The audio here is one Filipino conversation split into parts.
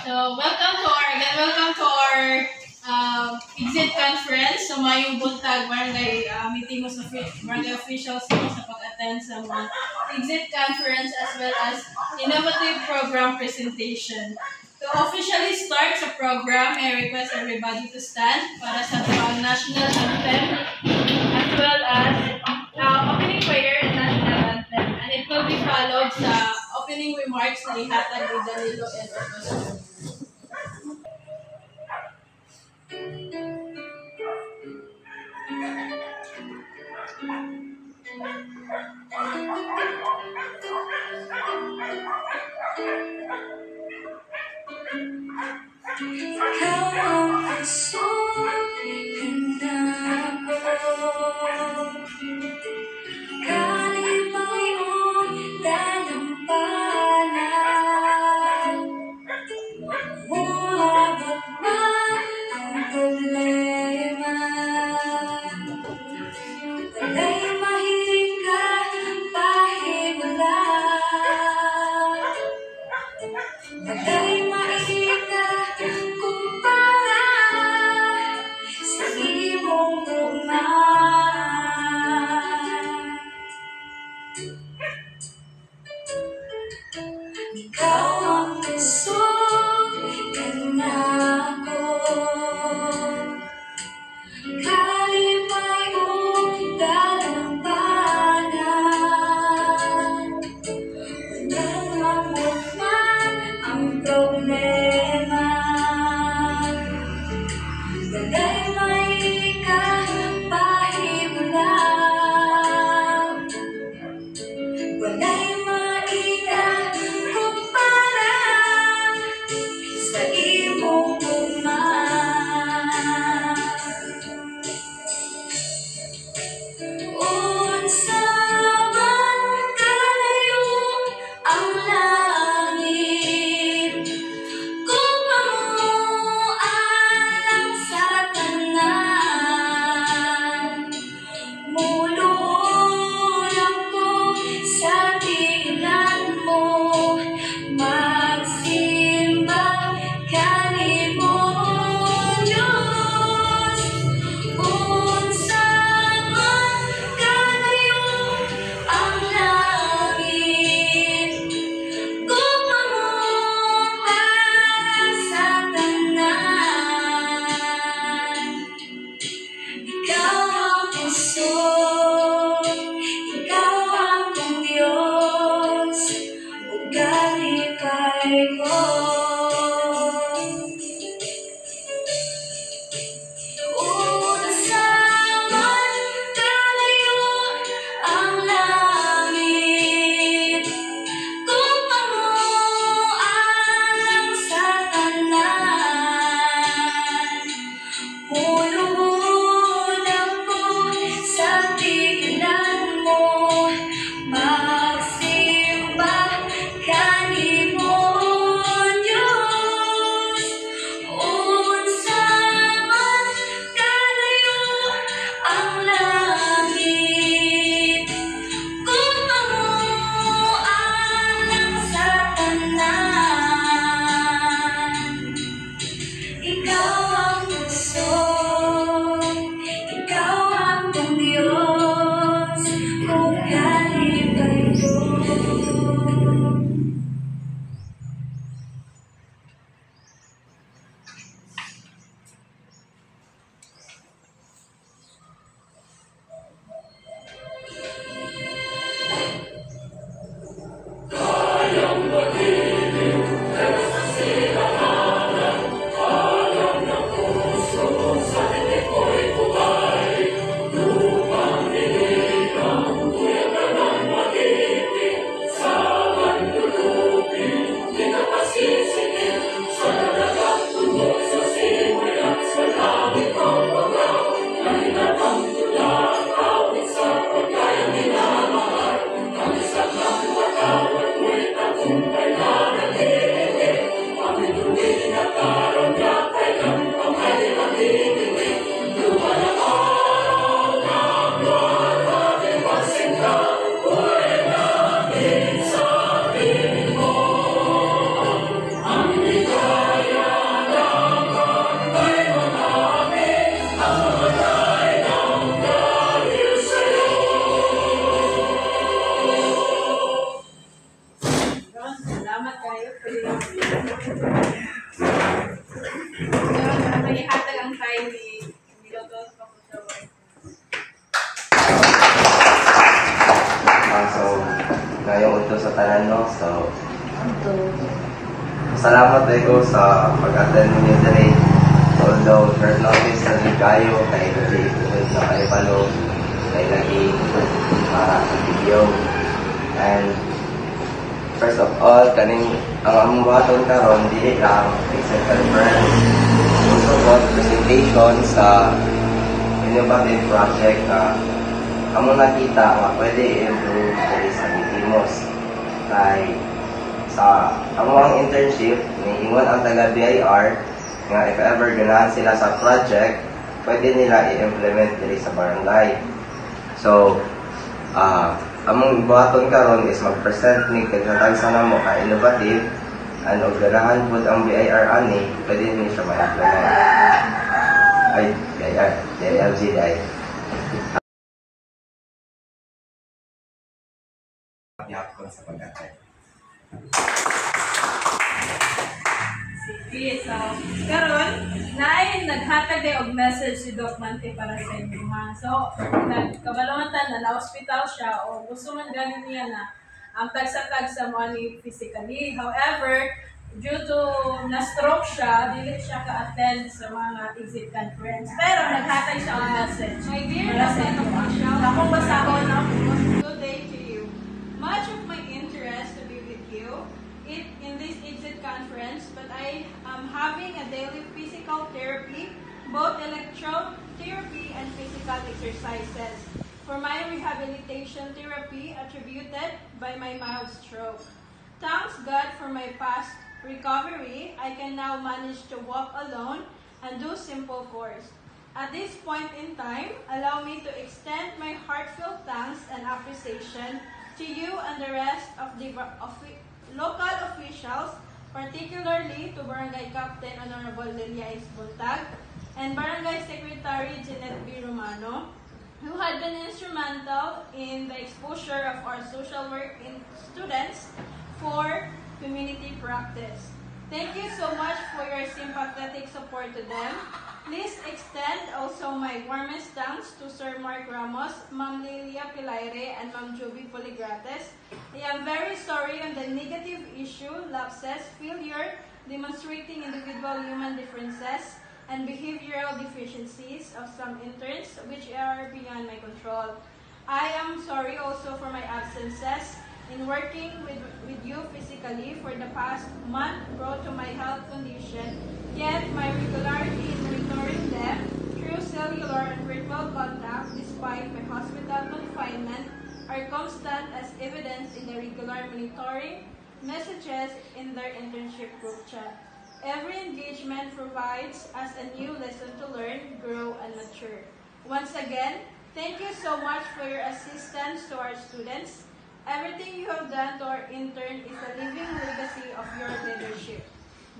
Welcome to our exit conference sa Mayong Buntag Barangay meeting mo sa barangay officials mo sa pag-attend sa mga exit conference as well as innovative program presentation. To officially start sa program, I request everybody to stand para sa national anthem as well as opening prayer and national anthem. And it will be followed sa opening remarks na ihatag ni Danilo and Osvaldo. ngayong utos sa tanan, no? So, salamat ko sa pag-attend ninyo today. So, although short notice na rin kayo, kay nag-iipod na kayo balo, kay lagi para sa video. And first of all, kaning ang among buhaton karon dili lang exit conference. Also got presentation sa innovative project na among nakita nga pwede i-improve sa Bitimos. Kay sa among internship, niingon ang taga BIR nga if ever ganahan sila sa project, pwede nila i-implement diri sa barangay. So, among buhaton karon is mag-present ni kaghatag sa namo ka innovative and og ganahan pud ang BIR ani, pwede ni siya ma-implement. Ay, BIR, DILG ay. Yapon sa pag-attend. Sige, so, karon naghatag day og message si Doc Mante para sa inyo, ha. So, nagkabalongan na hospital siya o gusto man ganin niya na ang tagsatag sa money physically. However, due to na-stroke siya, dili siya ka-attend sa mga exit conference. Pero naghatag siya og message. My dear para sa inyo, ha. Akong basahon na good day to you. Much of my interest to be with you in this exit conference, but I am having a daily physical therapy, both electrotherapy and physical exercises, for my rehabilitation therapy attributed by my mild stroke. Thanks God for my past recovery, I can now manage to walk alone and do simple chores. At this point in time, allow me to extend my heartfelt thanks and appreciation to you and the rest of the local officials, particularly to Barangay Captain Honorable Lilia S. Buntag and Barangay Secretary Jeanette B. Romano, who had been instrumental in the exposure of our social work in students for community practice. Thank you so much for your sympathetic support to them. Please extend also my warmest thanks to Sir Mark Ramos, Ma'am Lilia Pilaire, and Ma'am Joby Poligrates. I am very sorry on the negative issue, lapses, failure, demonstrating individual human differences, and behavioral deficiencies of some interns, which are beyond my control. I am sorry also for my absences in working with you physically for the past month brought to my health condition, yet my regularity in monitoring them through cellular and virtual contact despite my hospital confinement are constant as evidence in the regular monitoring messages in their internship group chat. Every engagement provides us a new lesson to learn, grow, and mature. Once again, thank you so much for your assistance to our students. Everything you have done to our intern is a living legacy of your leadership,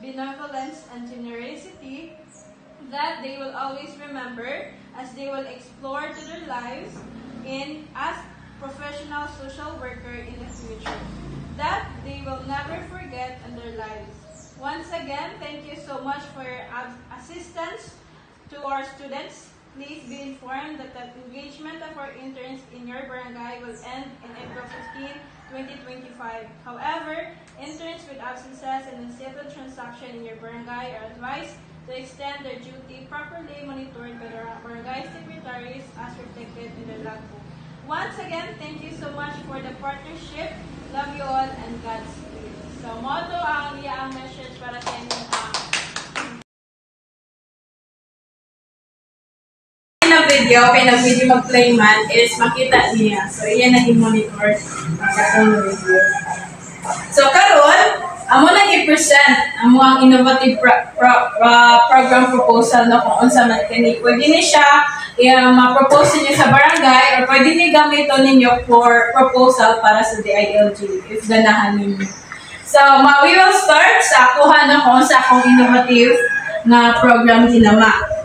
benevolence, and generosity that they will always remember as they will explore to their lives as professional social worker in the future, that they will never forget in their lives. Once again, thank you so much for your assistance to our students. Please be informed that the engagement of our interns in your barangay will end in April 15, 2025. However, interns with absences and unsettled transaction in your barangay are advised to extend their duty properly monitored by the barangay secretaries as reflected in their logbook. Once again, thank you so much for the partnership. Love you all and Godspeed. So, motto ang iyang message para sa inyo video, kaya nag-video mag-play man is makita niya. So, iyan na i-monitor ang video. So, karon, amo nang i-present ang mga innovative program proposal na kung unsa man kani. Pwede ni siya ma-propose niyo sa barangay or pwede ni gamito ninyo for proposal para sa DILG if ganahan ninyo. So, we will start sa kuha na kung sa akong innovative na program ginama.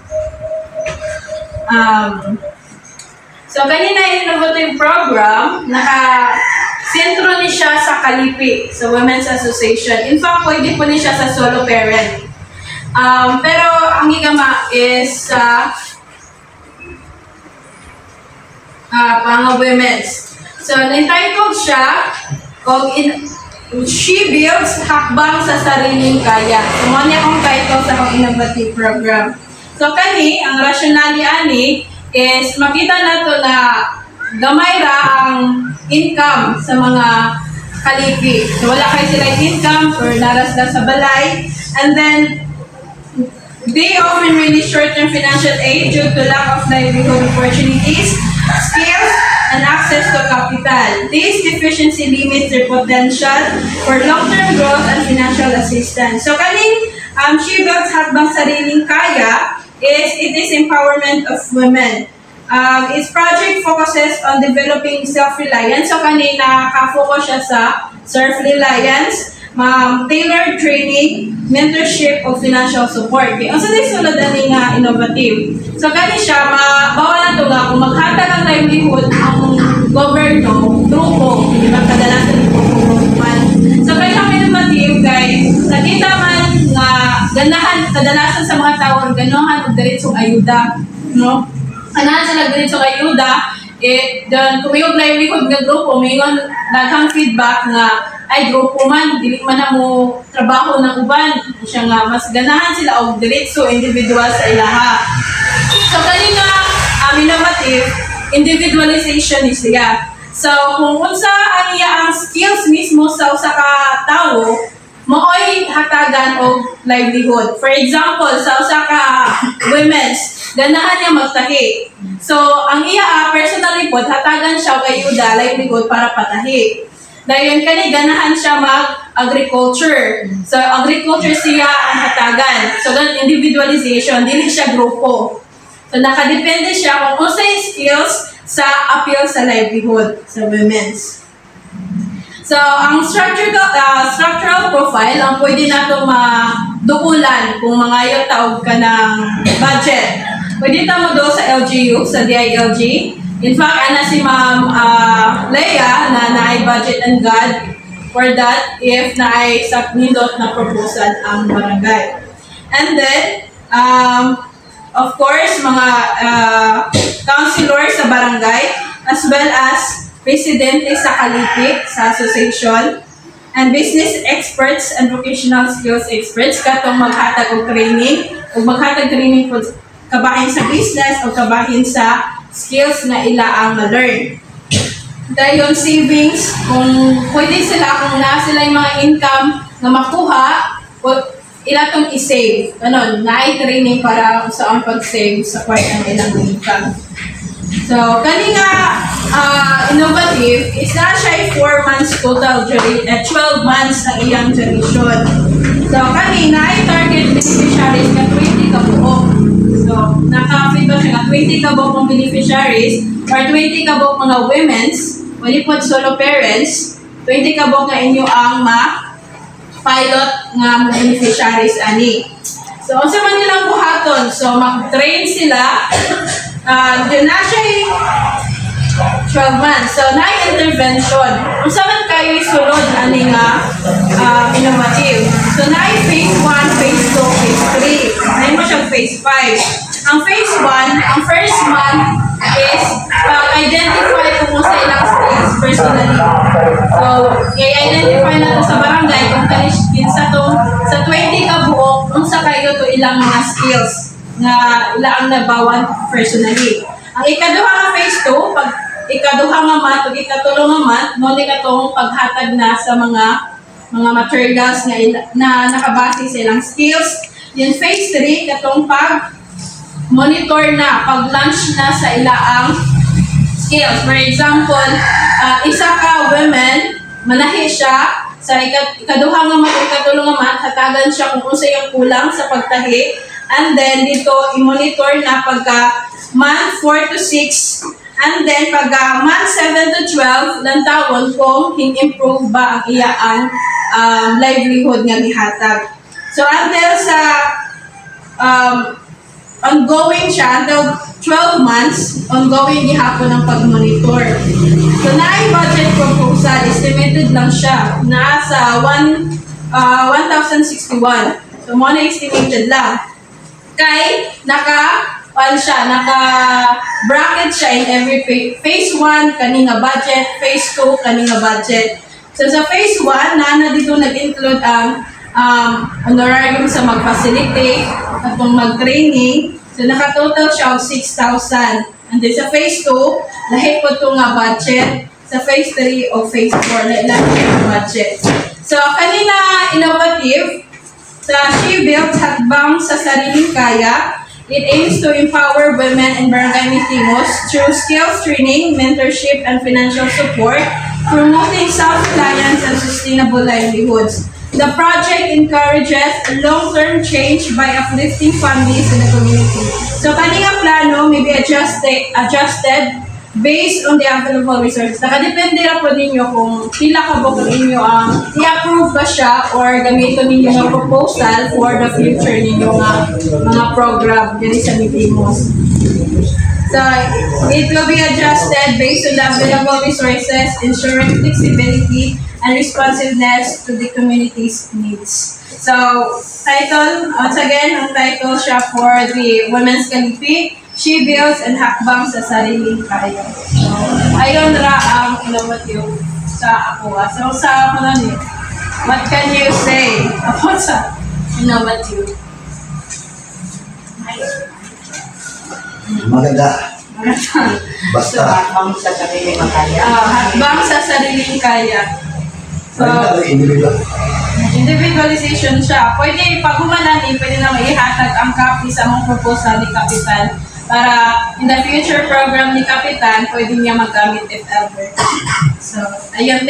So, kanina innovative program, naka-sentro ni siya sa Kalipi, sa Women's Association. In fact, pwede po ni siya sa solo parent. Pero, ang higama is pang women's. So, entitled siya, She builds hakbang sa sariling kaya. So, mo niya akong title sa akong innovative program. So, kani, ang rationale ani is makita nato na gamay ra ang income sa mga kalipi. So, wala kayo sila income or naras na sa balay. And then, they often really short-term financial aid due to lack of livelihood opportunities, skills, and access to capital. This deficiency limits their potential for long-term growth and financial assistance. So, kaning She Builds Hakbang Sariling Kaya it is empowerment of women. Its project focuses on developing self-reliance. So, kanina ka-focus siya sa self-reliance, tailored training, mentorship, o financial support. Okay. Ang sa sulod ani nga innovative. So, kani siya, bawa na ito nga, kung maghatag ang livelihood ang gobyerno, grupo, di ba, kadalasan ito man. So, kaya ang innovative, guys, nakita man nga ganahan, kadalasan sa mga tao, ganahan o diretsong ayuda, no? Ganahan sila diretsong ayuda, kung may livelihood nga grupo, may daghang feedback nga ay grupo man, dili man na mo trabaho ng uban, siya nga mas ganahan sila og diretso individual sa ilaha. So kanina innovative individualization is siya. So kung unsa ang iya ang skills mismo sa usa ka tawo, maoy hatagan og livelihood. For example, sa usa ka women's ganahan niya magtahi. So ang iya personally pod hatagan siya og ayuda livelihood para patahi. Dahil kani ganahan siya mag-agriculture. So, agriculture siya ang hatagan. So, individualization, dili siya grupo. So, nakadepende siya kung unsay skills sa appeal sa livelihood sa women's. So, ang structural profile, ang pwede nato madukulan kung mangayo taog ka ng budget. Pwede ta mo do sa LGU, sa DILG. In fact, ana si Ma'am Leia na naay budget and guide for that if naay nindot na proposal ang barangay. And then, of course, mga councilor sa barangay as well as presidente sa kalipik sa association and business experts and vocational skills experts katong maghatag og training o maghatag training po kabahin sa business o kabahin sa skills na ila ang ma-learn. Dahil savings, kung pwede sila, kung na sila yung mga income na makuha, ila itong i-save. Ganon, na-training para saan pag-save sa part ng ilang income. So, kanina innovative is na siya 4 months total, 12 months na iyang duration. So, kanina ay target beneficiaries na 20 kabuok. So, naka-feedback siya nga 20 kabok ng beneficiaries or 20 kabok mga women's, walipod solo parents, 20 kabok nga inyo ang pilot nga beneficiaries ani. So, unsa man nilang buhaton? So, mag-train sila. Yun na siya 12 months. So, na-intervention. Unsa man kayo isulod ani nga innovative. So, na-phase 1, phase 2, phase 3. Ay mo siyang phase 5. Ang phase 1, ang first month is pag-identify kung sa ilang skills personally. So, i-identify na ito sa barangay kung kaniskin sa 20 kabuok, kung sa kayo ito ilang mga skills na ilang nabawan personally. Ang ikaduha nga phase 2, pag ikaduha nga month, pag ikatulong nga month, muli ka itong paghatag na sa mga materials na nakabase sa ilang skills. Yung phase 3, katong monitor na, pag-launch na sa ilaang skills. For example, isa ka women, manahi siya, sa ikaduha nga month, ikatulong nga month, hatagan siya kung unsa yung kulang sa pagtahi. And then, dito, i-monitor na pagka month 4 to 6, and then pagka month 7 to 12, lantawon kung hin-improve ba ang iyaan livelihood nga gihatag. So, until sa ongoing siya until 12 months, ongoing gihapon ang pag-monitor. So, na budget proposal, estimated lang siya, nasa 1,061. So, mo na estimated lang. Kay, naka-bracket siya in every phase 1, kaninga budget, phase 2, kaninga budget. So sa phase 1, na dito nag-include ang honorarium sa mag-facilitate at mag-training. So naka-total siya of 6,000. And then sa phase 2, lahi po ito nga budget. Sa phase 3 o phase 4, lahi lang yung budget. So kanina innovative, sa She Built Hakbang sa Sariling Kaya, it aims to empower women in Barangay Mitimos through skills training, mentorship, and financial support, promoting self-reliance and sustainable livelihoods. The project encourages long-term change by uplifting families in the community. So, kanina plano may be adjusted based on the available resources. Nakadepende na po ninyo kung pila ka ba kung inyo ang i-approve ba siya or gamitin ninyo ng proposal for the future ninyo mga program dito sa Mitimos. So, it will be adjusted based on the available resources, ensuring flexibility and responsiveness to the community's needs. So, title, once again, ang title siya for the Women's Kalipi, She Builds and Hakbang sa Sariling Kaya. So, ayon ra ang innovative sa ako. So, sa ako na niyo, what can you say about sa innovative? Maganda. Basta. Hakbang sa sariling kaya. Hakbang sa Sariling Kaya. So, individualization siya. Pwede, pag humananin, pwede na maihatag ang copy sa mong proposal ni Kapitan para in the future program ni Kapitan, pwede niya magamit if ever. So, ayun.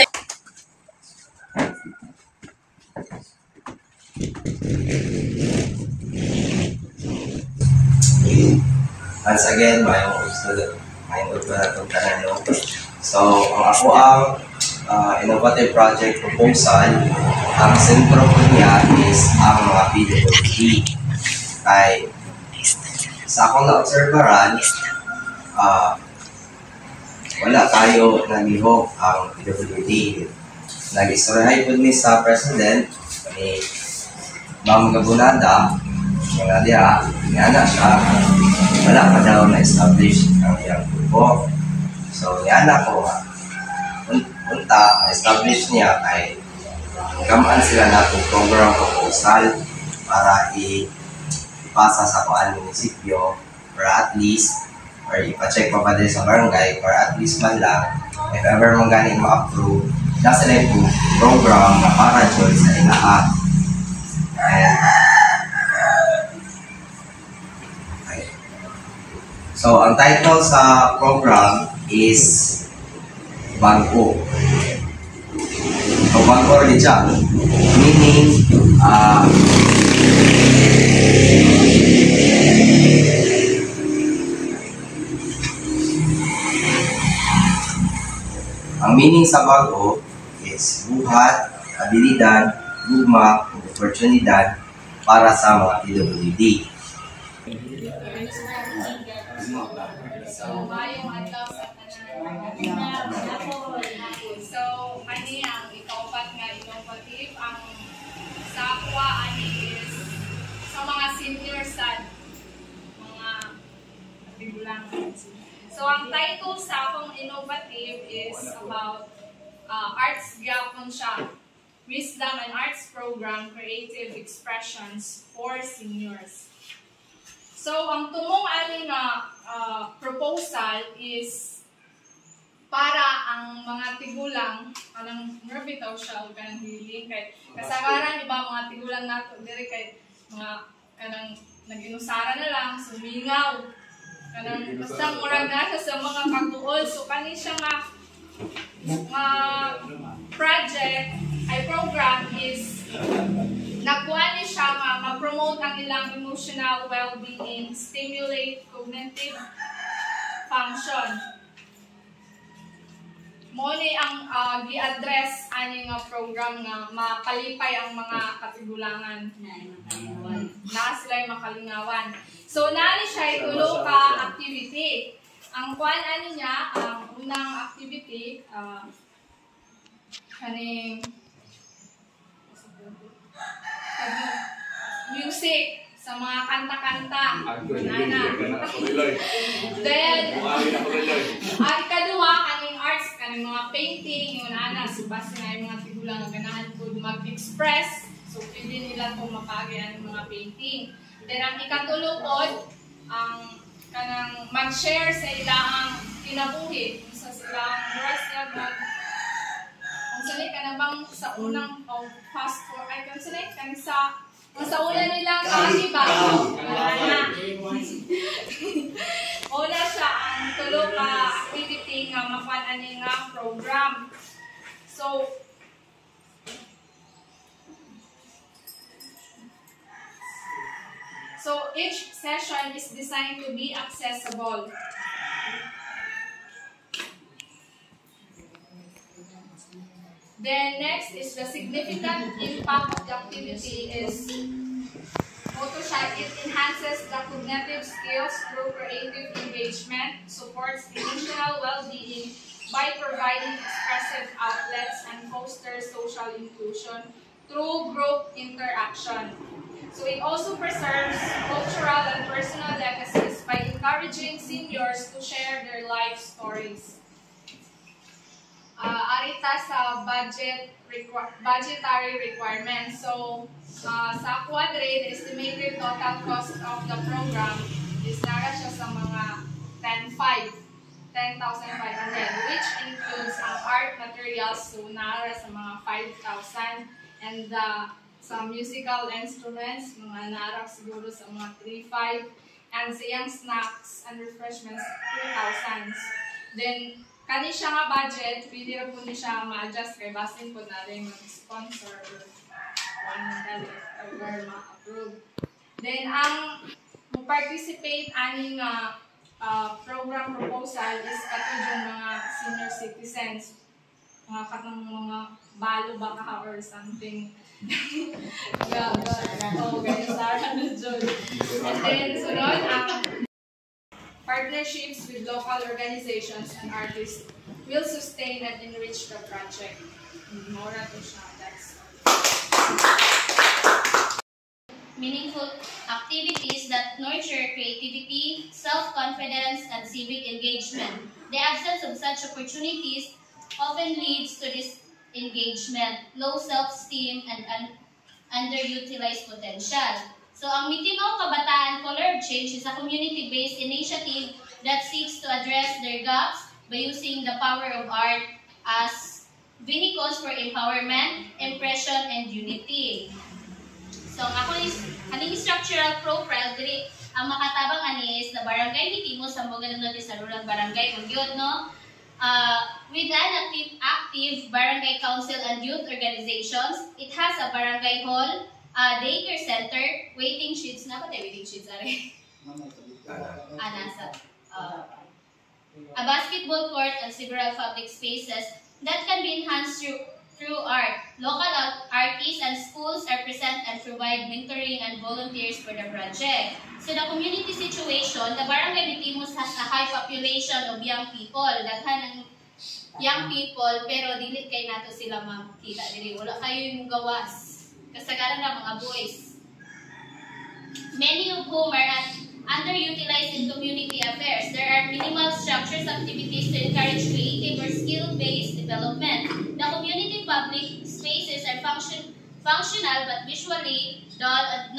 Once again, mayong gusto na itong tanan. So, ang innovative project proposal, ang sentro po niya is ang mga PWD. Kay sa akong na-observeran, wala tayo nalihok ang PWD. Nag-istoryahay po ni sa President, ni Ma'am Gabunada, mga diya, nga siya, wala pa daw na-establish ang iyang grupo. So, nga ko nga, unta, na-establish niya ay gamaan sila natong program proposal para ipasa sa kuan munisipyo para at least or ipacheck pa ba din sa barangay para at least man lang if ever mong ganing ma-approve na sila yung program na para dyan sa inaat. And okay. So ang title sa program is Bangko. So Bangko rin siya, meaning ang meaning sa bago is buhat, abilidad, gugma, oportunidad para sa mga PWD. So, mayong adlaw sa tanan. So, ani ang ikaupat nga innovative, ang sa akwa ani is sa mga senior sad, mga tigulangan. So, ang title sa akong innovative is about arts gyapon siya. Wisdom and Arts Program, Creative Expressions for Seniors. So, ang tumong ani nga proposal is para ang mga tigulang, kanang bitaw siya o kanang healing, kay kasagaran, iba mga tigulang nato, diri kay mga kanang nag-inusara na lang, sumingaw, kanang basta murag na sa mga katuol. So, kani siya nga project ay program is nakuha ni siya nga ma-promote ang ilang emotional well-being, stimulate cognitive function. Mo ni ang gi-address ani nga program nga mapalipay ang mga katigulangan. Na sila makalingawan. So nani siya itulo ka activity. Ang kuan ani niya, ang unang activity kaning music sa mga kanta-kanta. Then, at ikaduha kaning arts kaning mga painting, yung ana, so basta na yung mga tigulang na ganahan po mag-express, so pwede nila itong mapagyan ng mga painting. Then ang ikatulo po, ang kanang mag-share sa ilang kinabuhi, sa silang oras niya ang sanay ka na bang sa unang fast forward, ay kung sanay ka sa una nilang diba? Una siya ang tulo ka activity nga makuha ani nga program. So each session is designed to be accessible. Then next is the significant impact of the activity is it enhances the cognitive skills through creative engagement, supports emotional well-being by providing expressive outlets, and fosters social inclusion through group interaction. So it also preserves cultural and personal legacies by encouraging seniors to share their life stories. Arita sa budgetary requirements. So sa quadre, the estimated total cost of the program is nara siya sa mga 10,500, which includes ang art materials, so nara sa mga 5,000, and some musical instruments, mga narak siguro sa mga 3,500, and sa iyang snacks and refreshments, 2,000. Then, kani siya nga budget, pwede rin po niya siya ma-adjust kay basin po na rin mag-sponsor or ma-approve. Then, ang participate aning program proposal is katulad mga senior citizens, mga katang mga balo baka or something. And then, sunod, partnerships with local organizations and artists will sustain and enrich the project. Mora to siya, that's meaningful activities that nurture creativity, self-confidence, and civic engagement. The absence of such opportunities often leads to disengagement, low self-esteem, and underutilized potential. So, ang Mitimaw Kabataan Color Change is a community-based initiative that seeks to address their gaps by using the power of art as vehicles for empowerment, impression, and unity. So, kaning structural profile, diri ang makatabang ani is na barangay Mitimos sa mga notice sa rural barangay kung yun, no? With an active barangay council and youth organizations, it has a barangay hall, daycare center, waiting sheets. Na ba tayo waiting sheets? Nasa. A basketball court and several public spaces that can be enhanced through art. Local artists and schools are present and provide mentoring and volunteers for the project. So the community situation, the barangay Mitimos has a high population of young people. Daghan ng young people, pero dili kay nato sila makita diri. Wala kayo yung gawas. Kasagaran na mga boys. Many of whom are underutilized in community affairs. There are minimal structures activities to encourage creative or skill-based development. The community public spaces are functional but visually dull and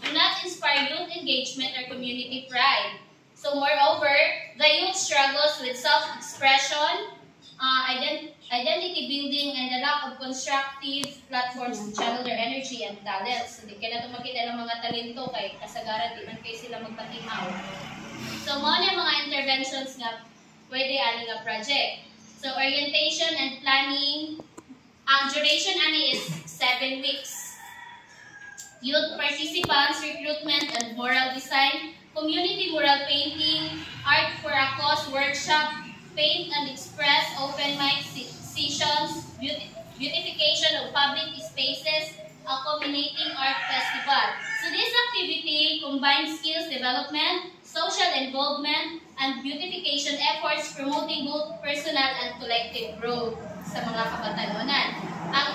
do not inspire youth engagement or community pride. So moreover, the youth struggles with self-expression, identity building, and the lack of constructive platforms to channel their energy and talents. So, di kaya natin makita ng mga talento kay kasagaran, di man kayo sila magpatimaw. So, mga na mga interventions nga pwede ani nga project. So, orientation and planning. Ang duration ani is 7 weeks. Youth participants, recruitment and mural design, community mural painting, art for a cause workshop, paint and express, open mic sessions, beautification of public spaces, a culminating art festival. So this activity combines skills development, social involvement, and beautification efforts promoting both personal and collective growth sa mga kabatanunan. Ang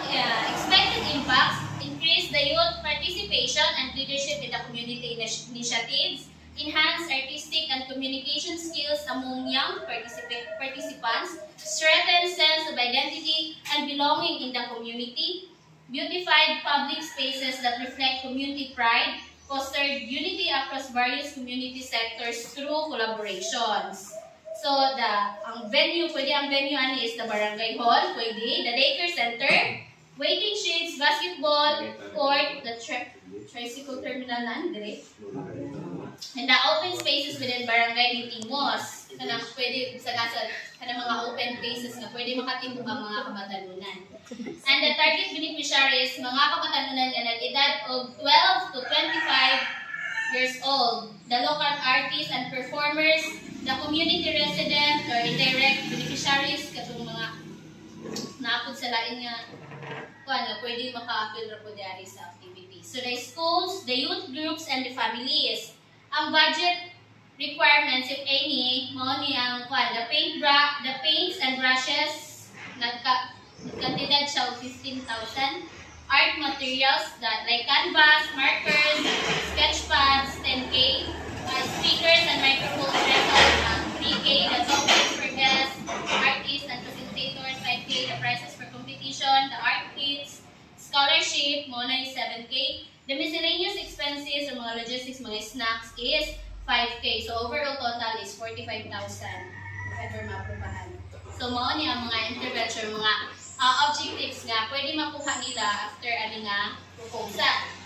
expected impacts increase the youth participation and leadership in the community initiatives, enhance artistic and communication skills among young participants, strengthen sense of identity and belonging in the community, beautified public spaces that reflect community pride, fostered unity across various community sectors through collaborations. So, ang venue ani is the barangay hall, pwede, the daycare center, waiting sheds, basketball court, the tricycle terminal dire, and the open spaces within barangay Mitimos. Kanang pwede sa kanang mga open spaces na pwede makatibok ang mga kabatanunan. And the target beneficiaries, mga kabatanunan nga nag-edad of 12 to 25 years old, the local artists and performers, the community resident or indirect beneficiaries, katong mga naapod sa lain nga pwede maka-appeal ra po diari sa activities. So the schools, the youth groups, and the families. Ang budget requirements, if any, mao ni ang the paints and brushes nagkantidad siya og 15,000. Art materials like canvas, markers, sketch pads, 10K. Speakers and microphones rental, 3K. The topics for guests, artists and facilitators, 5K. The prizes for competition, the art kits, scholarship, mo na 7K. The miscellaneous expenses or mga logistics, mga snacks is 5K. So overall total is 45,000 if ever maaprubahan. So mao ni ang mga intervention, mga objectives nga pwede makuha nila after ani nga proposal.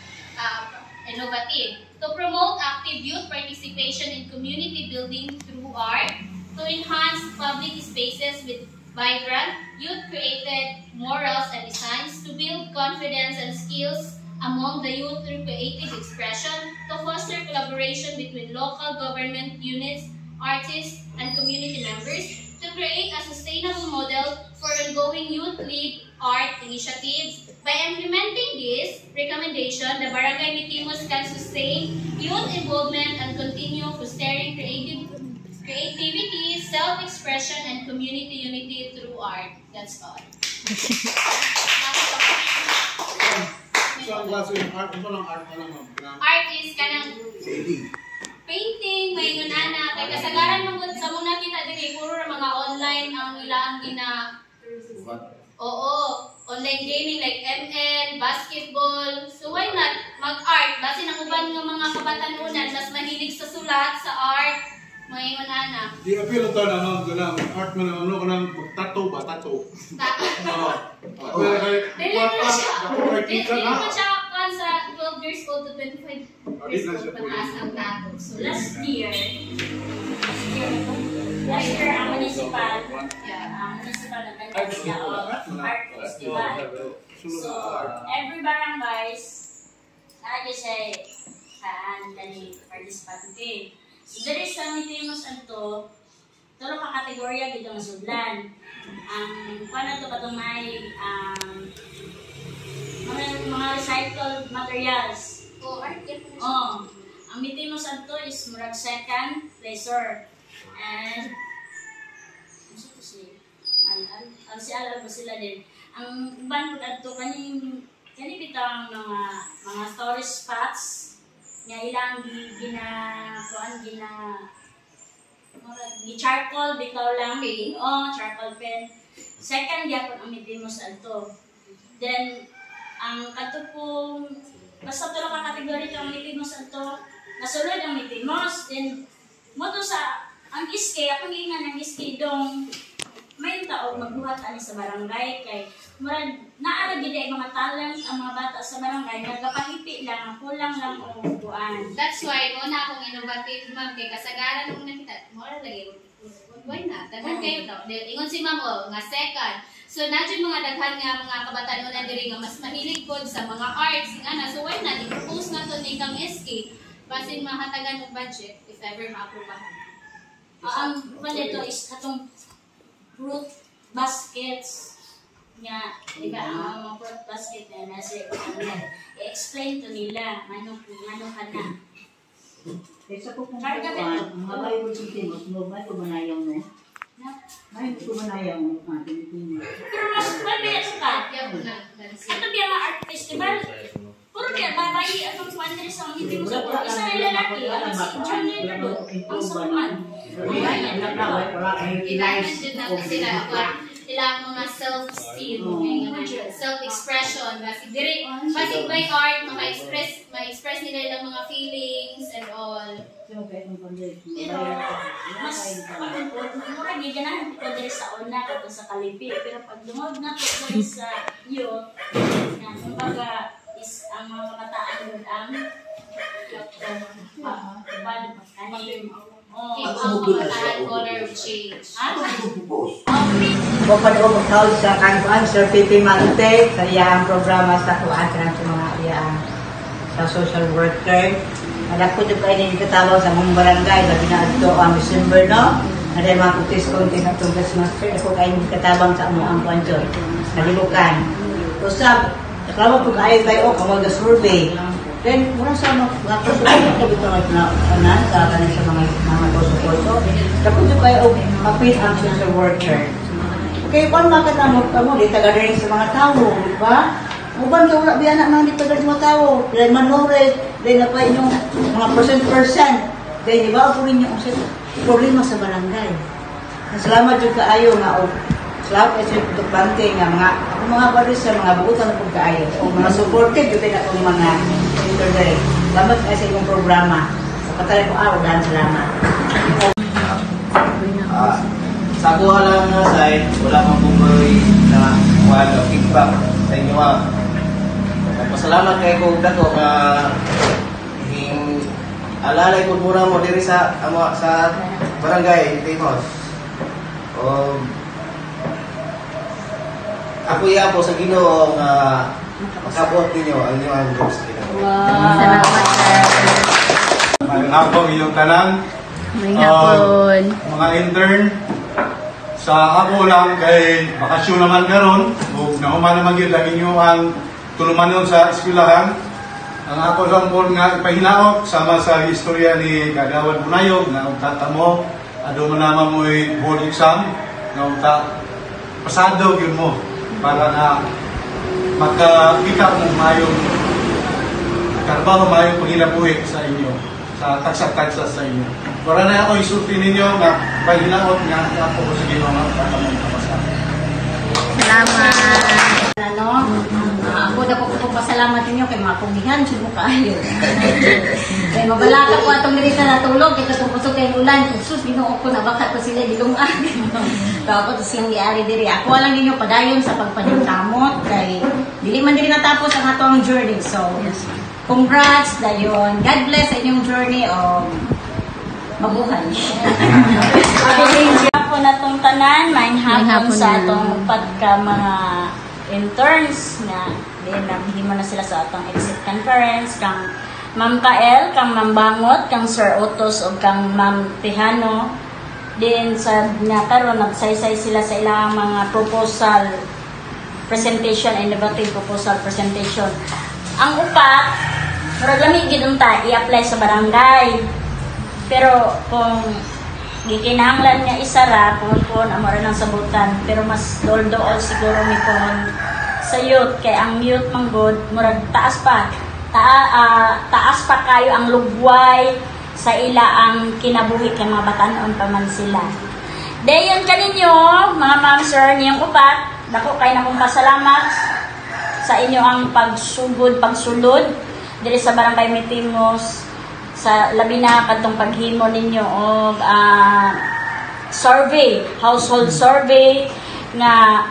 Innovative. To promote active youth participation in community building through art, to enhance public spaces with vibrant, youth-created morals and designs, to build confidence and skills among the youth through creative expression, to foster collaboration between local government units, artists, and community members, to create a sustainable model for ongoing youth-led art initiatives. By implementing this recommendation, the Barangay Mitimos can sustain youth involvement and continue fostering creativity, self-expression, and community unity through art. That's all. So, ang klase yung art, ito lang art na lang. Art is kanang painting, may ngunana. Kaya kasagaran mong sa muna kita din, puro mga online ang ilang Oo, online gaming like ML, basketball. So why not mag-art? Basi nang uban ng mga kabatanunan, mas mahilig sa sulat, sa art, may ngunana. Di appeal ito na art mo na tattoo ba? Tattoo. Dili mo siya sa 12 years old to 25 years old pataas ang tattoo. So last year ang municipal nag-organize art festival. So every barangays say dali participante. So dali sa Mitimos adto tulo ka kategorya gid ang sudlan. Ang paano to katong may mga recycled materials. Art yan po na siya. Ang Mitimos adto is murag second pleasure. And ang sialan ba sila din. Ang uban po adto kani bitang mga storage spots nga ilang charcoal bitaw lang. Charcoal pen. Second gyapon ang Mitimos adto. Then ang katupong basta tulo ka kategory ang Mitimos adto. Nasulod ang Mitimos. Then mo to sa ang iske, akong ingan ang iske dong may taog magbuhat ani sa barangay kay murag naara gid ay mga talent ang mga bata sa barangay nagapahipi lang kulang lang og buan. That's why mo na akong innovative ma'am kay kasagaran nung nakita mo ra lagi why not daghan kayo daw ingon si ma'am nga second. So nadyo mga daghan nga mga kabatanunan diri nga mas mahilig pod sa mga arts nga so why not i-propose nato ni kang SK basin mahatagan og budget if ever maaprobahan. Ang nito is katong fruit baskets nga, di ba, ang mga fruit basket na nasa i-explain to nila ano ka na. Kaysa ko kung mga bayo mo sa Timos, may kumanayaw mo. May kumanayaw mo ang Timos. Pero mas malbiya sa ka. Ito biya mga art festival. Puro biya, babay atong kuan diri sa meeting mo sa isa na lalaki, ang si Junior na doon, ang sakuan. Kailangan din natin sila ilang mga self-esteem, self-expression, basig by art, ma-express nila ilang mga feelings and all. Pero mas mura giganahan ko diri sa una kato sa Kalipi, pero pag dumog na ko diri sa youth, nga kumbaga is ang mga kabataan doon ang Keep ang pamataan color of change. Kung pa doon magtawag sa kankuan, Sir Pipi Mante, sa iyang programa sa kuwan sa mga iyang sa social worker. Anak ko doon kayo na katawag sa mong barangay, labi na ito ang December, no? Ada mga kutis-kuntis at itong Christmas tree, ako kayo katabang sa ang kuwan doon, sa libukan. Usap, naklawa po kayo tayo, kamag na survey. Then, muna sa mga kusulit na ito na sa kanin sa mga kusukoso. Tapos doon kayo mapit ang social worker. Okay, kung makatamot ka mo, di taga-ring sa mga tao, di ba? Uban ka wala biyanak na di taga sa mga tao. Dahil manure, dahil na pa inyong mga percent. Dahil di ba, ako rin yung problema sa barangay. Salamat yung kaayo nga, salamat kayo sa bante nga mga baris sa mga buutan na pagkaayo. O mga supportive, yung pinakong mga interdirect. Salamat kayo sa inyong programa. Sa patalay ko dahil salamat. Sa kuha lang na side, wala kang bumoy na wala feedback sa inyo. Pasalamat kay kong dato na alalay ko muna mo diri sa barangay Timos. Ako iya po sa Ginoo nga makabot ninyo ang inyong Diyos. Salamat, sir. Mayroon hapon iyong tanan. Mayroon hapon. Mga intern. Sa ako lang kay bakasyon naman karon, nahuman naman yun lang inyo ang tulumanon sa eskwelahan. Ang ako lang po nga ipahinaot sama sa istorya ni Kagawad Bunayog na utatamo, ado mo naman mo board exam na pasado yun mo para na makakita mo mayong trabaho, mayong panginabuhi sa inyo, sa taksa-taksa sa inyo. Para na ako isulti ninyo nga pahinaot nga ako sa Ginoo nga para mo kapasado. Salamat. Ako na po pasalamat ninyo kay mga pugihan, sumo kayo. Kaya mabalaka po atong dirita natulog, kaya itong pusok kay ulan, sus, ginoo ko na baka to sila dilungan. Tapos silang diari diri. Ako lang ninyo padayon sa pagpaningkamot, kay dili man diri natapos ang atong journey. So, congrats, dayon. God bless sa inyong journey o mabuhay. Hapon na itong tanan, main hapon sa atong pagka mga interns nga din nabihimo na sila sa atong exit conference kang Ma'am Kael, kang Ma'am Bangot, kang Sir Otos ug kang Ma'am Tejano. Din sa nga karon nagsaysay sila sa ilang mga proposal presentation, innovative proposal presentation. Ang upat, murag lami gid unta i-apply sa barangay. Pero kung gikinahanglan nga isara kung amara nang sabutan, pero mas dool-dool siguro mi kon sa youth kay ang youth manggod murag taas pa kayo ang lugway sa ila ang kinabuhi kay mga batan-on pa man sila. Dayon kaninyo mga ma'am sir niyang upat, dako kay na kong pasalamat sa inyo ang pagsulod diri sa barangay Metimos sa labi na kadtong paghimo ninyo og survey, household survey nga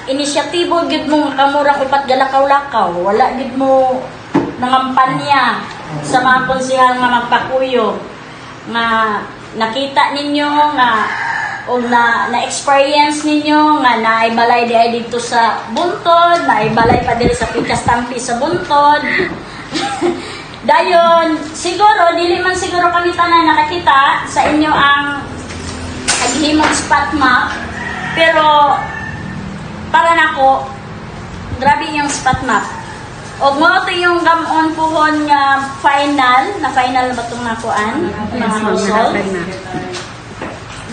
inisyatibo gid mo kamurang upat galakaw-lakaw, wala gid mo nangampanya sa mga konsehal nga magpakuyo nga nakita ninyo nga o na-experience ninyo nga naibalay di ay dito sa Buntod, naibalay pa diri sa Pikas Tampi sa Buntod. Dayon, siguro, dili man siguro kami tanan nakakita sa inyo ang naghimong spot map, pero para nako, grabe yung spot map. O mo ito yung gamon puhon nga final na ba itong nakuan? Mga household.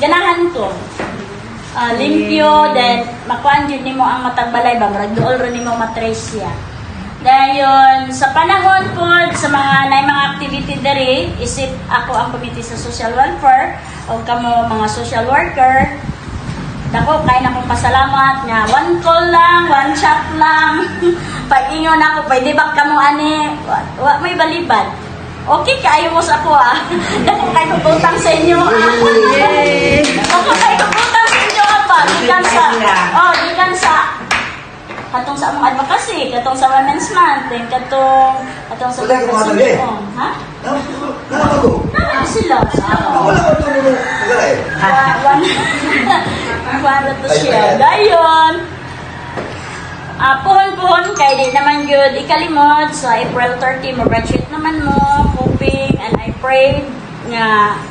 Ganahan to. Limpyo, then makuan yun nimo ang matagbalay ba, marag dool rin nimo matrace siya. Dayon, sa panahon po, sa mga activity diri, isip ako ang committee sa social welfare, o kamo mga social worker. Dako, kaya na akong pasalamat nga, one call lang, one chat lang. Pag-ingon ako, pwede ba kamo ani? May balibad. Okay, kaayo mo sa ako Dako, kayo pagutang sa inyo Yay! Dako, kayo pagutang sa inyo Gikan sa katong sa among advocacy, katong sa Women's Month, then katong sa pagkasinyo. Ha? Ano sila? Wala to siya. Dayon, puhon-puhon, kaya di naman yun ikalimod. Sa April 30, mag-graduate naman mo, hoping, and I pray nga,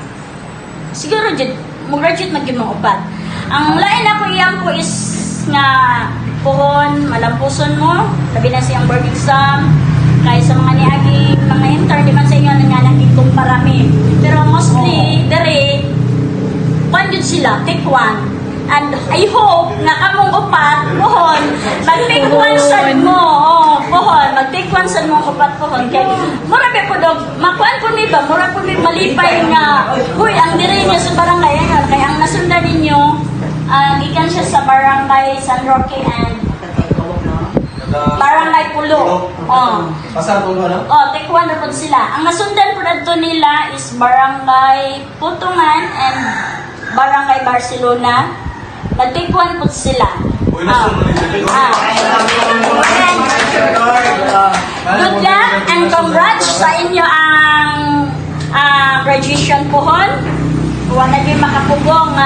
siguro dyan, mag-graduate na yun mo upat. Ang lain ako iyang po is nga, puhon, malampuson mo, labi na siyang board exam, kaya sa mga niaging, mga intern, di man sa inyo nga nakitong parami. Pero mostly, dere, pandud sila, take one. And I hope na kamong upat, puhon, mag-take one sad mo, puhon, mag-take one sad mo upat puhon. Kaya, mura pa po dog, makuan po ba, mura po malipay nga, huy, ang diri niya sa barangay, kaya ang nasundan ninyo, gikan siya sa barangay San Roque and barangay Pulo. Pasar Pulo, ano? Take one na po sila. Ang nasundan po dito nila is barangay Putungan and barangay Barcelona. Nag-take one po sila. Good luck and congrats sa inyo ang graduation pohon. Huwag na kayo makapugong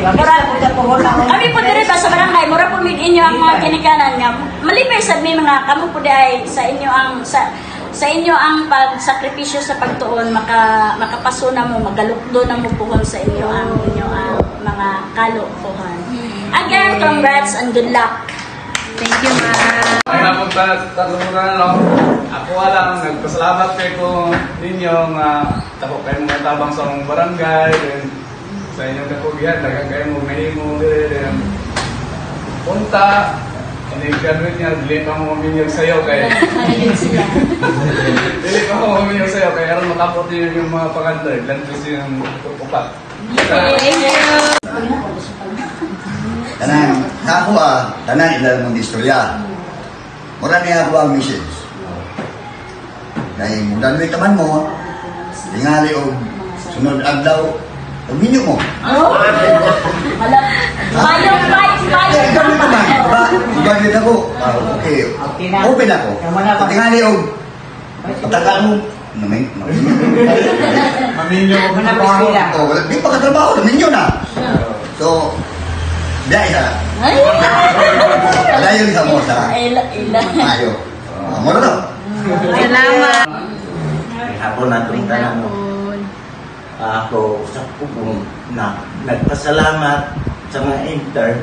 kami po diri ba sa barangay, mura po mig inyo ang mga kinikanan nga. Malipay sa mi mga kamo po ay sa inyo ang pagsakripisyo sa pagtuon, makapasuna mo, magalukdo na mo puhon sa inyo ang mga kalukuhan. Again, congrats and good luck. Thank you, ma'am. Ay na po ako lang, nagpasalamat kayo ninyong tapos kayo mga tabang sa barangay, sa inyong kapugihan, dagang kayo mo mahimo din. Punta, graduate niya, dili pa mo maminyag sayo kaya. Dili pa mo maminyag sayo kaya aron makapot yung mga paganda, lantos yung upat. Tanang, ako tanan ilan mong istorya. Mura niya ako ang message. Dahil mudan mo itaman mo, tingali o sunod adlaw, minyo mo. Bagay ako. Okay. Open ako. Tingali o pagkaka mo, Maminyo ko na trabaho. Di pa katrabaho, maminyo na. So, biya isa. Alayo isa mo sa ayo. Mura na. Salamat. Ako natungtanan mo. Ako sa pugong na nagpasalamat sa mga intern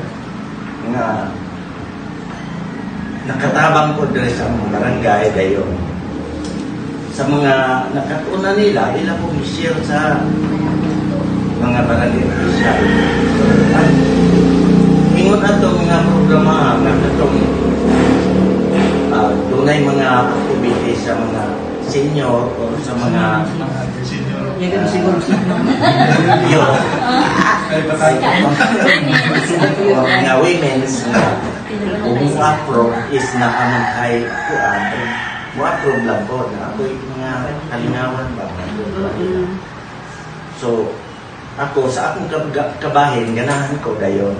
nga nakatabang ko dito sa mga barangay dayon. Sa mga nakatuna nila, ilang po share sa mga barangay official. Ingon ato mga programa nga atong tunay mga activities sa mga senior o sa mga mga women's na kung approve is na anong ay approve lang po na ako yung mga kalinawan ba. So ako sa akong kabahin ganahan ko dayon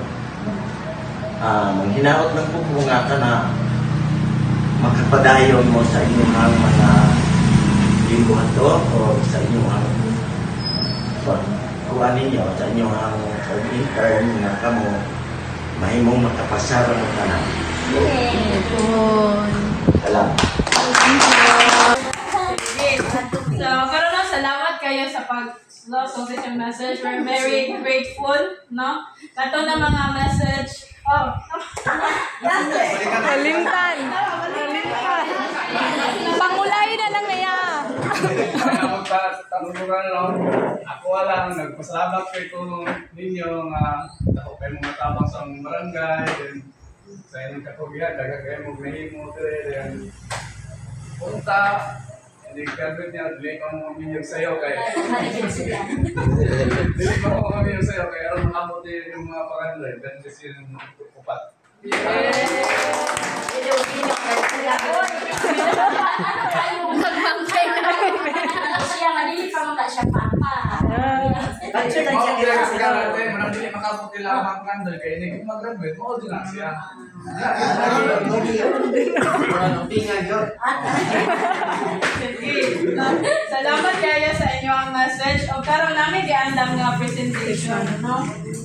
hinaot ng pupunga ka na makapadayon mo sa inyong mga lingguhan to o sa inyong kuha ninyo sa inyong intern nga kamo mahimong makapasara mo ka na. Salamat. So, pero no, salamat kayo sa pag-so yung message. We're very grateful, no? Kato na mga message. Kalimtan. Pangulay na lang na yan. Ako lang, nagpasalamat kayo ninyo nga ako kayo mga tabang sa barangay. sa inyong kapugihan, daga kayo magnahimo din. Punta, hindi kabit niya, dili ka mo mamiyog sa'yo kaya. Dili ka mo mamiyog sa'yo kaya aron maabot yung mga pakandoy, then kasi yung upat. Nagbangkay na. Siya, madili pa mga siya papa. Manang dili makabot nila ang mga pakandoy kaya hindi ko mag-graduate, mo din na siya. Salamat kaya sa inyo ang message. O karon namin giandam nga presentation, no?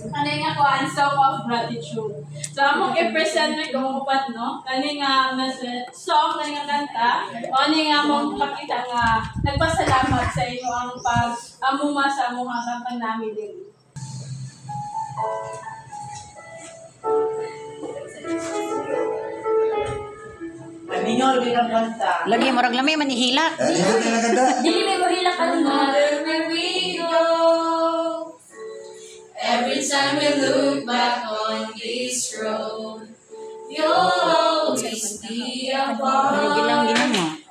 Kani nga ko ang song of gratitude. So amo i-present ni kung upat, no? Kani nga message, song kani nga kanta, o ani nga mong pakita nga nagpasalamat sa inyo ang pag-amuma sa among kampang namin din. Aminyo, bilang kanta. Lagi mo lami manihilak. Dili may mohilak ka dun. Where we go, every time we look back on this road, you'll always be a part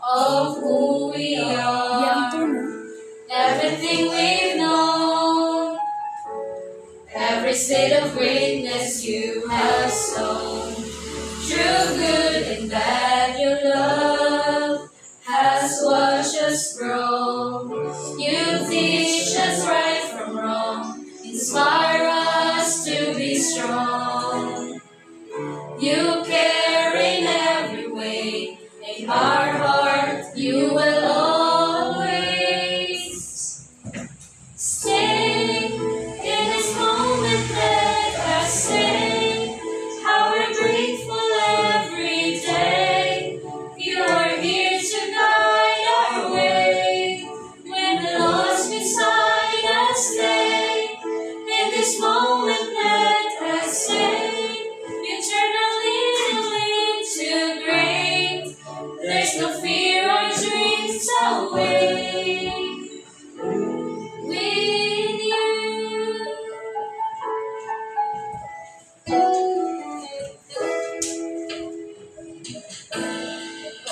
of who we are. Everything we've known, every state of greatness you have sown, true good and bad your love has watched us grow. You teach us right from wrong, inspire us to be strong. You care in every way, in our heart you will always stay. In this moment let us say how we're grateful every day. You are here to guide our way. When we're lost beside us, stay. In this moment let us say you turn a little into great. There's no fear or dreams away with you.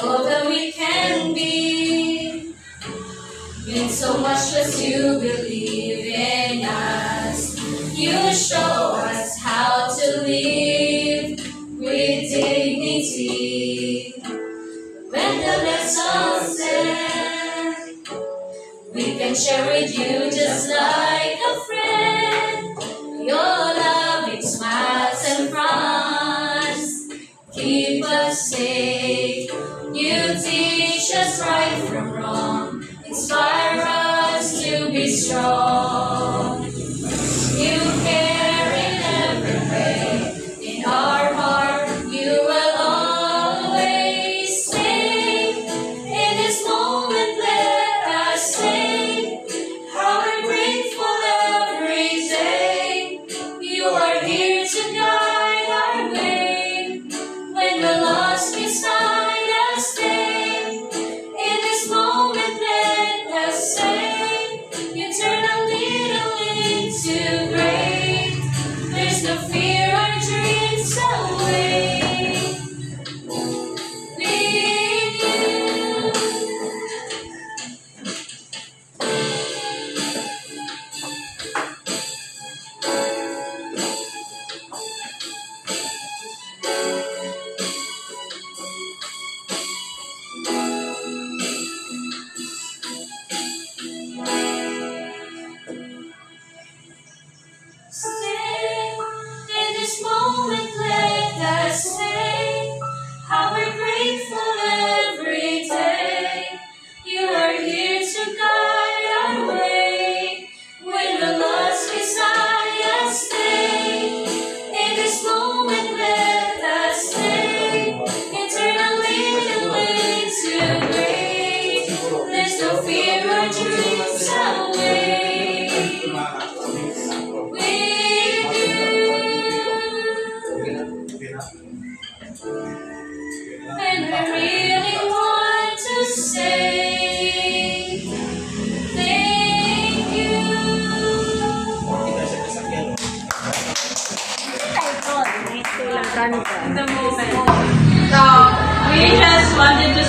All that we can be means so much as you believe in us. You show us how to live with dignity. When the lessons end, we can share with you just like a friend. Your loving smiles and frowns keep us safe. You teach us right from wrong, inspire us to be strong. You care in every way, in our heart you will always stay. In this moment let us say how we're grateful every day. You are here to guide our way. When we're lost beside us, stay. In this moment let us say you turn a little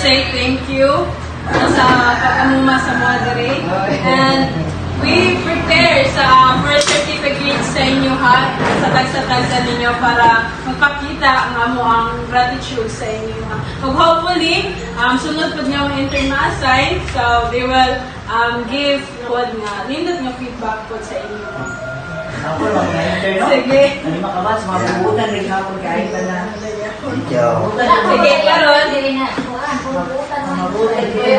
say thank you sa pag-amuma sa Moderate. And we prepare sa first certificate sa inyo ha, sa tagsa-tagsa ninyo para magpakita ang ang gratitude sa inyo ha. So hopefully, sunod po nga ang intern ma-assign, so they will give po nga, nindot nga feedback po sa inyo. Ako lang na intern, no? Sige. Ano makabas, mga puputan rin ako kahit na. Thank you. Sige, karon. Mabutan rin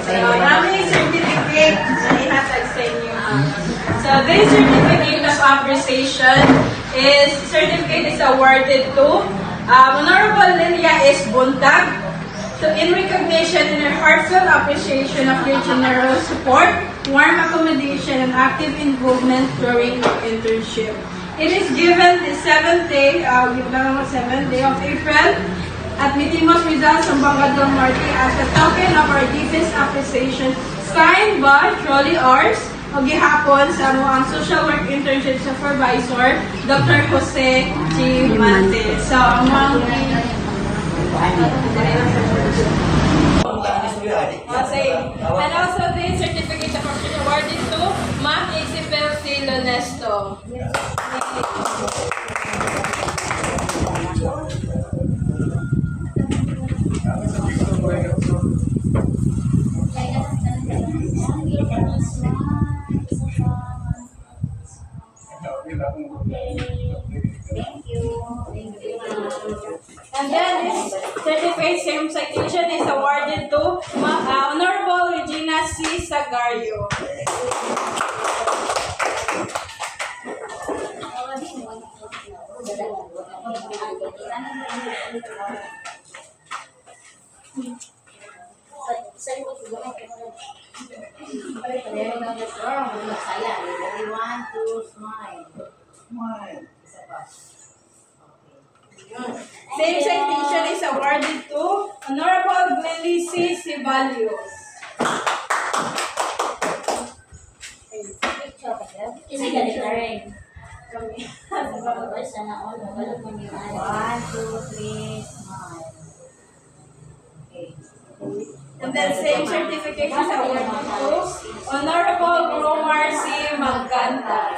Maraming certificate na ihatag sa inyo. So, this certificate of appreciation is awarded to Honorable Lilia S. Buntag. So, in recognition and her heartfelt appreciation of your generous support, warm accommodation, and active involvement during your internship. It is given the 7th day of April at Mitimos Rizal, Zamboanga del Norte as a token of our deepest appreciation, signed by Trolley Ars, o gihapon sa ang social work internship supervisor, Dr. Jose G. Mante. So, among and also the certificate of appreciation awarded to Ma'am Isabel C. Lonesto. And then this certificate same citation is awarded to Honorable Regina C. Sagario. Same citation is awarded to Honorable Glendy C. Cibalios. And then same certificate is awarded to Honorable Romar C. Maganta.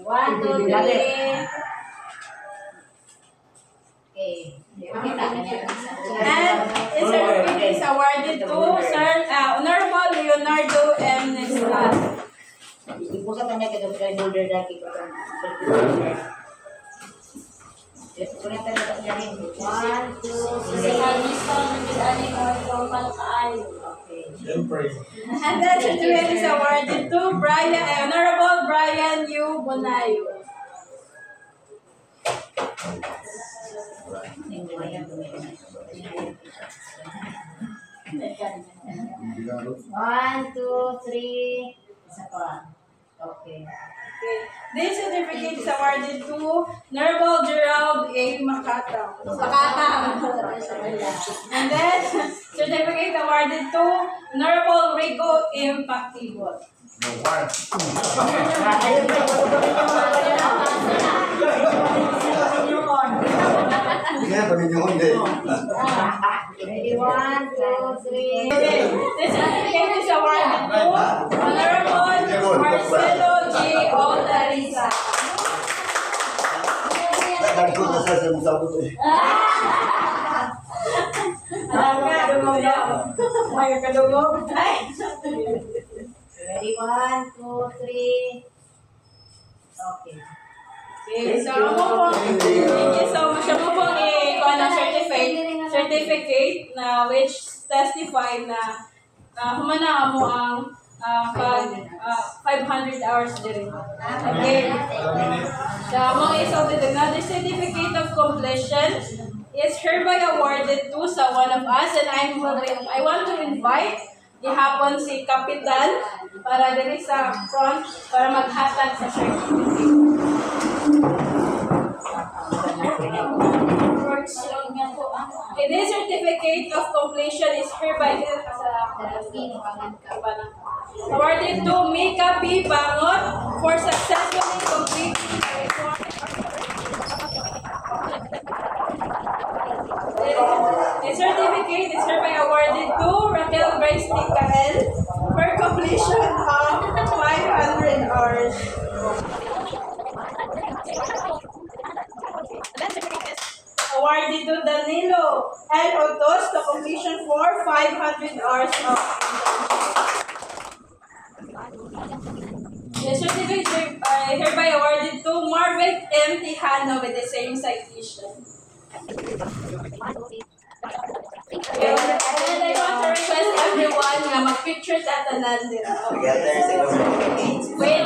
One, two, three. And this certificate is awarded to Sir Honorable Leonardo M. Nestas. One, two, three. And then certificate is awarded to Honorable Brian U. Bonayo. One, two, three. Okay. This certificate is awarded to Honorable Gerald A. Makata. And then certificate awarded to Honorable Rigo M. Pactibot. Ready, one, two, three. This certificate is awarded to Honorable Marcelo G. Olariza. Ready, one, two, three. Okay. Okay, so thank you so much. Ako po certificate na which testify na humana mo ang 500 hours din. Okay. So, mga isulted na, the certificate of completion is hereby awarded to sa one of us, and I want to invite ihapon si Kapitan para dali sa front para maghatag sa certificate. Works lang nga po ang This certificate of completion is hereby awarded to Mika P. Bangot for successfully completing the requirement. The certificate is hereby awarded to Raquel Grace Mikael for completion of 500 hours. Awarded to Danilo L. Otos to completion for 500 hours of the certificate hereby awarded to Marvick M. Tijano with the same citation. And I want to request everyone na mag-picture tatanan din. Together, siguro. Wait,